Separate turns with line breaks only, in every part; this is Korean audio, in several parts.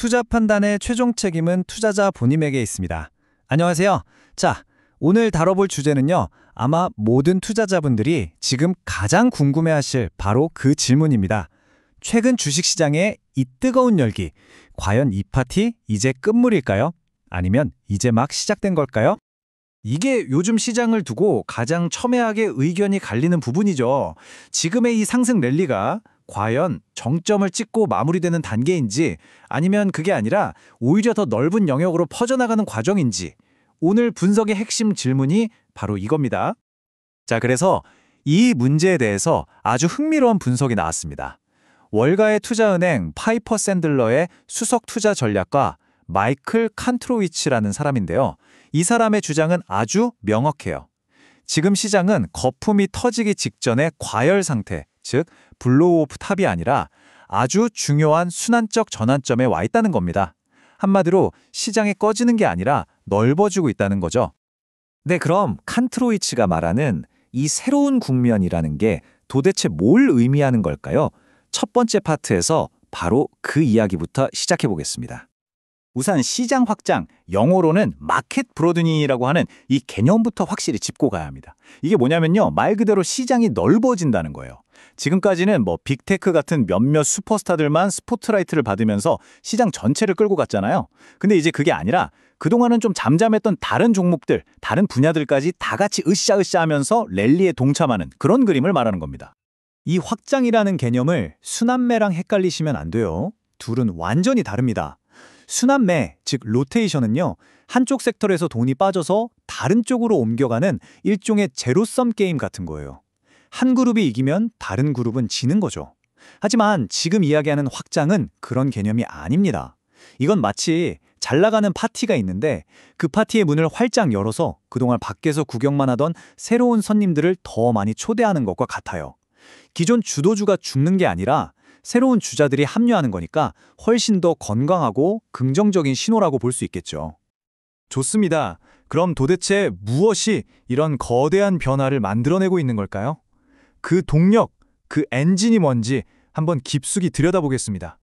투자 판단의 최종 책임은 투자자 본인에게 있습니다. 안녕하세요. 자, 오늘 다뤄볼 주제는요. 아마 모든 투자자분들이 지금 가장 궁금해하실 바로 그 질문입니다. 최근 주식시장의 이 뜨거운 열기, 과연 이 파티 이제 끝물일까요? 아니면 이제 막 시작된 걸까요? 이게 요즘 시장을 두고 가장 첨예하게 의견이 갈리는 부분이죠. 지금의 이 상승 랠리가 과연 정점을 찍고 마무리되는 단계인지 아니면 그게 아니라 오히려 더 넓은 영역으로 퍼져나가는 과정인지 오늘 분석의 핵심 질문이 바로 이겁니다. 자, 그래서 이 문제에 대해서 아주 흥미로운 분석이 나왔습니다. 월가의 투자은행 파이퍼 샌들러의 수석 투자 전략가 마이클 칸트로위치라는 사람인데요. 이 사람의 주장은 아주 명확해요. 지금 시장은 거품이 터지기 직전의 과열 상태, 즉 블로우 오프 탑이 아니라 아주 중요한 순환적 전환점에 와 있다는 겁니다. 한마디로 시장이 꺼지는 게 아니라 넓어지고 있다는 거죠. 네, 그럼 칸트로위치가 말하는 이 새로운 국면이라는 게 도대체 뭘 의미하는 걸까요? 첫 번째 파트에서 바로 그 이야기부터 시작해 보겠습니다. 우선 시장 확장, 영어로는 마켓 브로드닝이라고 하는 이 개념부터 확실히 짚고 가야 합니다. 이게 뭐냐면요, 말 그대로 시장이 넓어진다는 거예요. 지금까지는 빅테크 같은 몇몇 슈퍼스타들만 스포트라이트를 받으면서 시장 전체를 끌고 갔잖아요. 근데 이제 그게 아니라 그동안은 좀 잠잠했던 다른 종목들, 다른 분야들까지 다 같이 으쌰으쌰 하면서 랠리에 동참하는 그런 그림을 말하는 겁니다. 이 확장이라는 개념을 순환매랑 헷갈리시면 안 돼요. 둘은 완전히 다릅니다. 순환매, 즉 로테이션은요, 한쪽 섹터에서 돈이 빠져서 다른 쪽으로 옮겨가는 일종의 제로섬 게임 같은 거예요. 한 그룹이 이기면 다른 그룹은 지는 거죠. 하지만 지금 이야기하는 확장은 그런 개념이 아닙니다. 이건 마치 잘 나가는 파티가 있는데 그 파티의 문을 활짝 열어서 그동안 밖에서 구경만 하던 새로운 손님들을 더 많이 초대하는 것과 같아요. 기존 주도주가 죽는 게 아니라 새로운 주자들이 합류하는 거니까 훨씬 더 건강하고 긍정적인 신호라고 볼 수 있겠죠. 좋습니다. 그럼 도대체 무엇이 이런 거대한 변화를 만들어내고 있는 걸까요? 그 동력, 그 엔진이 뭔지 한번 깊숙이 들여다보겠습니다.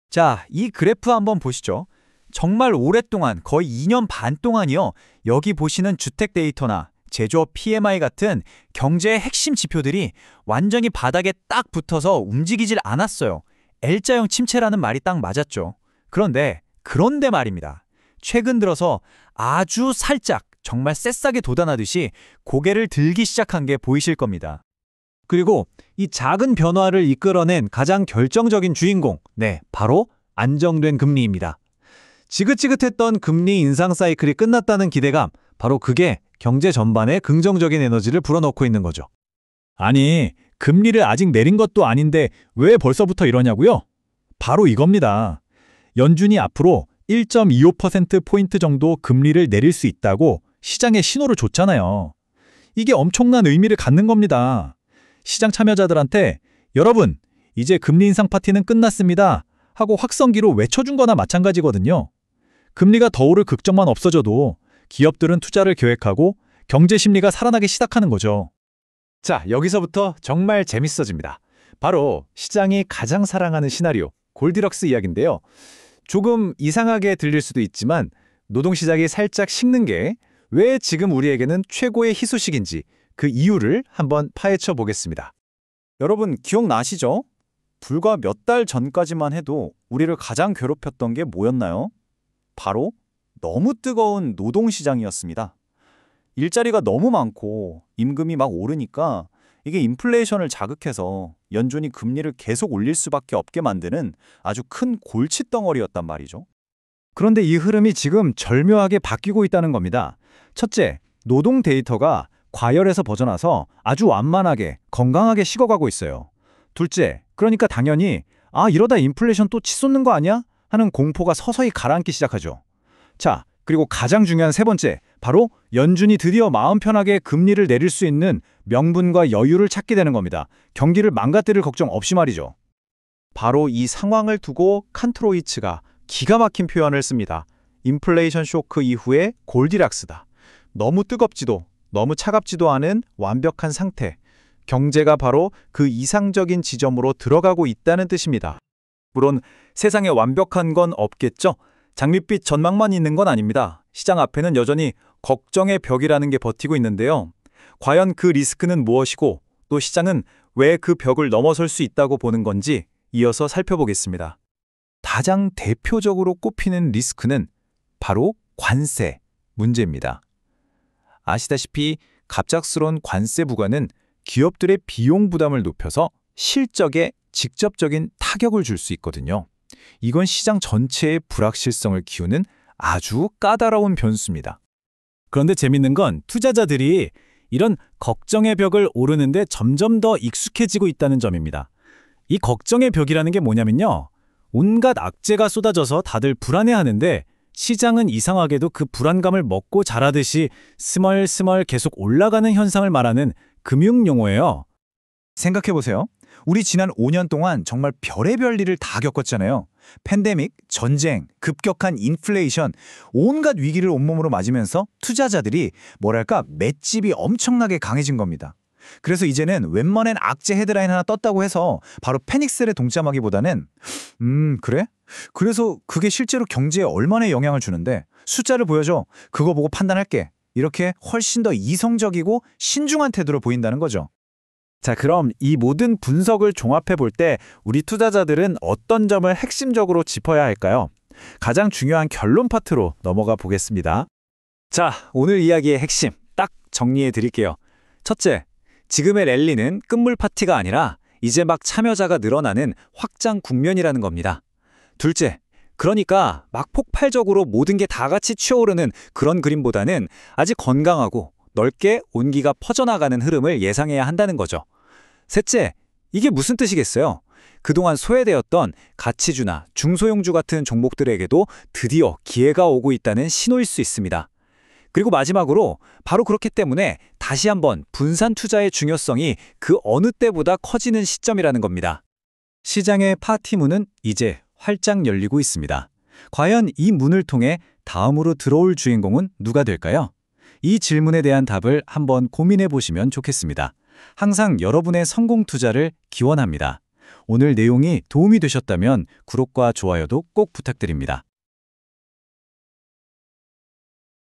자, 이 그래프 한번 보시죠. 정말 오랫동안, 거의 2년 반 동안이요. 여기 보시는 주택 데이터나 제조업 PMI 같은 경제의 핵심 지표들이 완전히 바닥에 딱 붙어서 움직이질 않았어요. L자형 침체라는 말이 딱 맞았죠. 그런데 말입니다. 최근 들어서 아주 살짝, 정말 새싹에 돋아나듯이 고개를 들기 시작한 게 보이실 겁니다. 그리고 이 작은 변화를 이끌어낸 가장 결정적인 주인공, 네, 바로 안정된 금리입니다. 지긋지긋했던 금리 인상 사이클이 끝났다는 기대감, 바로 그게 경제 전반에 긍정적인 에너지를 불어넣고 있는 거죠. 아니, 금리를 아직 내린 것도 아닌데 왜 벌써부터 이러냐고요? 바로 이겁니다. 연준이 앞으로 1.25%포인트 정도 금리를 내릴 수 있다고 시장에 신호를 줬잖아요. 이게 엄청난 의미를 갖는 겁니다. 시장 참여자들한테 여러분, 이제 금리 인상 파티는 끝났습니다 하고 확성기로 외쳐준 거나 마찬가지거든요. 금리가 더 오를 걱정만 없어져도 기업들은 투자를 계획하고 경제 심리가 살아나기 시작하는 거죠. 자, 여기서부터 정말 재밌어집니다. 바로 시장이 가장 사랑하는 시나리오, 골디럭스 이야기인데요. 조금 이상하게 들릴 수도 있지만 노동시장이 살짝 식는 게 왜 지금 우리에게는 최고의 희소식인지 그 이유를 한번 파헤쳐 보겠습니다. 여러분 기억나시죠? 불과 몇 달 전까지만 해도 우리를 가장 괴롭혔던 게 뭐였나요? 바로 너무 뜨거운 노동시장이었습니다. 일자리가 너무 많고 임금이 막 오르니까 이게 인플레이션을 자극해서 연준이 금리를 계속 올릴 수밖에 없게 만드는 아주 큰 골칫덩어리였단 말이죠. 그런데 이 흐름이 지금 절묘하게 바뀌고 있다는 겁니다. 첫째, 노동 데이터가 과열에서 벗어나서 아주 완만하게 건강하게 식어가고 있어요. 둘째, 그러니까 당연히 이러다 인플레이션 또 치솟는 거 아니야? 하는 공포가 서서히 가라앉기 시작하죠. 자, 그리고 가장 중요한 세 번째, 바로 연준이 드디어 마음 편하게 금리를 내릴 수 있는 명분과 여유를 찾게 되는 겁니다. 경기를 망가뜨릴 걱정 없이 말이죠. 바로 이 상황을 두고 칸트로위치가 기가 막힌 표현을 씁니다. 인플레이션 쇼크 이후의 골디락스다. 너무 뜨겁지도 너무 차갑지도 않은 완벽한 상태. 경제가 바로 그 이상적인 지점으로 들어가고 있다는 뜻입니다.
물론 세상에 완벽한 건 없겠죠. 장밋빛 전망만 있는 건 아닙니다. 시장 앞에는 여전히 걱정의 벽이라는 게 버티고 있는데요. 과연 그 리스크는 무엇이고 또 시장은 왜 그 벽을 넘어설 수 있다고 보는 건지 이어서 살펴보겠습니다.
가장 대표적으로 꼽히는 리스크는 바로 관세 문제입니다. 아시다시피 갑작스러운 관세 부과는 기업들의 비용 부담을 높여서 실적에 직접적인 타격을 줄 수 있거든요. 이건 시장 전체의 불확실성을 키우는 아주 까다로운 변수입니다.
그런데 재밌는 건 투자자들이 이런 걱정의 벽을 오르는데 점점 더 익숙해지고 있다는 점입니다. 이 걱정의 벽이라는 게 뭐냐면요. 온갖 악재가 쏟아져서 다들 불안해하는데 시장은 이상하게도 그 불안감을 먹고 자라듯이 스멀스멀 계속 올라가는 현상을 말하는 금융용어예요.
생각해보세요. 우리 지난 5년 동안 정말 별의별 일을 다 겪었잖아요. 팬데믹, 전쟁, 급격한 인플레이션, 온갖 위기를 온몸으로 맞으면서 투자자들이 뭐랄까 맷집이 엄청나게 강해진 겁니다. 그래서 이제는 웬만한 악재 헤드라인 하나 떴다고 해서 바로 패닉셀에 동참하기보다는 그래? 그래서 그게 실제로 경제에 얼마나 영향을 주는데 숫자를 보여줘. 그거 보고 판단할게. 이렇게 훨씬 더 이성적이고 신중한 태도로 보인다는 거죠.
자, 그럼 이 모든 분석을 종합해 볼 때 우리 투자자들은 어떤 점을 핵심적으로 짚어야 할까요? 가장 중요한 결론 파트로 넘어가 보겠습니다. 자, 오늘 이야기의 핵심 딱 정리해 드릴게요. 첫째, 지금의 랠리는 끝물 파티가 아니라 이제 막 참여자가 늘어나는 확장 국면이라는 겁니다. 둘째, 그러니까 막 폭발적으로 모든 게 다 같이 치어오르는 그런 그림보다는 아직 건강하고 넓게 온기가 퍼져나가는 흐름을 예상해야 한다는 거죠. 셋째, 이게 무슨 뜻이겠어요? 그동안 소외되었던 가치주나 중소형주 같은 종목들에게도 드디어 기회가 오고 있다는 신호일 수 있습니다. 그리고 마지막으로 바로 그렇기 때문에 다시 한번 분산 투자의 중요성이 그 어느 때보다 커지는 시점이라는 겁니다. 시장의 파티 문은 이제 활짝 열리고 있습니다. 과연 이 문을 통해 다음으로 들어올 주인공은 누가 될까요? 이 질문에 대한 답을 한번 고민해 보시면 좋겠습니다. 항상 여러분의 성공 투자를 기원합니다. 오늘 내용이 도움이 되셨다면 구독과 좋아요도 꼭 부탁드립니다.